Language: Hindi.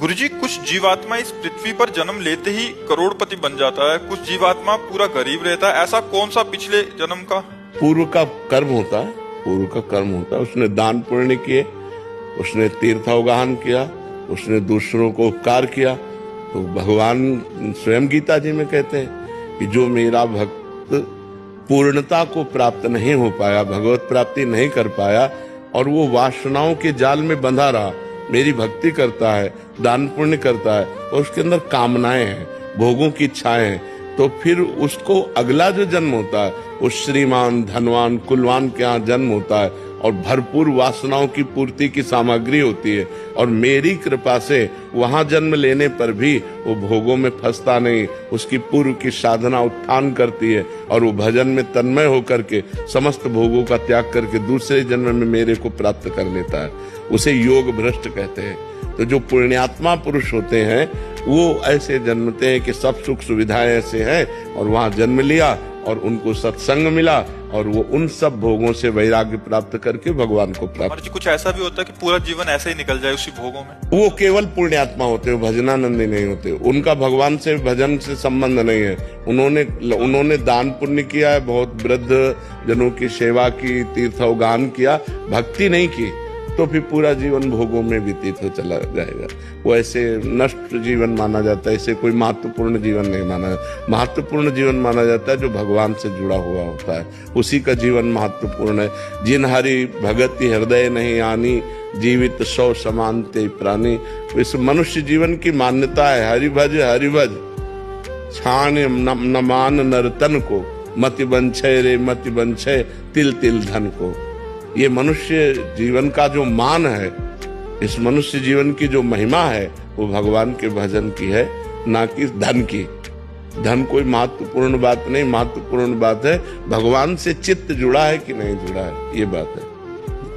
गुरुजी, कुछ जीवात्मा इस पृथ्वी पर जन्म लेते ही करोड़पति बन जाता है, कुछ जीवात्मा पूरा गरीब रहता है। ऐसा कौन सा पिछले जन्म का पूर्व का कर्म होता है? पूर्व का कर्म होता है, उसने दान पुण्य किए, उसने तीर्थावगाहन किया, उसने दूसरों को उपकार किया। तो भगवान स्वयं गीता जी में कहते हैं कि जो मेरा भक्त पूर्णता को प्राप्त नहीं हो पाया, भगवत प्राप्ति नहीं कर पाया और वो वासनाओं के जाल में बंधा रहा, मेरी भक्ति करता है, दान पुण्य करता है और उसके अंदर कामनाएं हैं, भोगों की इच्छाएं हैं, तो फिर उसको अगला जो जन्म होता है उस श्रीमान धनवान कुलवान के यहाँ जन्म होता है और भरपूर वासनाओं की पूर्ति की सामग्री होती है। और मेरी कृपा से वहां जन्म लेने पर भी वो भोगों में फंसता नहीं, उसकी पूर्व की साधना उत्थान करती है और वो भजन में तन्मय होकर के समस्त भोगों का त्याग करके दूसरे जन्म में मेरे को प्राप्त कर लेता है। उसे योग भ्रष्ट कहते हैं। तो जो पुण्यात्मा पुरुष होते हैं वो ऐसे जन्मते हैं कि सब सुख सुविधाएं ऐसे हैं और वहां जन्म लिया और उनको सत्संग मिला और वो उन सब भोगों से वैराग्य प्राप्त करके भगवान को प्राप्त। कुछ ऐसा भी होता है कि पूरा जीवन ऐसे ही निकल जाए उसी भोगों में? वो केवल पुण्यात्मा होते हैं, भजनानंदी नहीं होते, उनका भगवान से भजन से संबंध नहीं है। उन्होंने दान पुण्य किया है, बहुत वृद्ध जनों की सेवा की, तीर्थावगान किया, भक्ति नहीं की तो फिर पूरा जीवन भोगों में व्यतीत हो चला जाएगा। वो ऐसे नष्ट जीवन माना जाता है, इसे कोई महत्वपूर्ण जीवन नहीं माना जाता। महत्वपूर्ण जीवन माना जाता है जो भगवान से जुड़ा हुआ होता है, उसी का जीवन महत्वपूर्ण है। जिन हरि भगति हृदय नहीं आनी, जीवित सौ समान ते प्राणी। इस मनुष्य जीवन की मान्यता है, हरिभज हरिभज छान न मान नर्तन को, मति बंछय रे मति बंछय तिल तिल धन को। ये मनुष्य जीवन का जो मान है, इस मनुष्य जीवन की जो महिमा है वो भगवान के भजन की है, ना कि धन की। धन कोई महत्वपूर्ण बात नहीं, महत्वपूर्ण बात है भगवान से चित्त जुड़ा है कि नहीं जुड़ा है, ये बात है।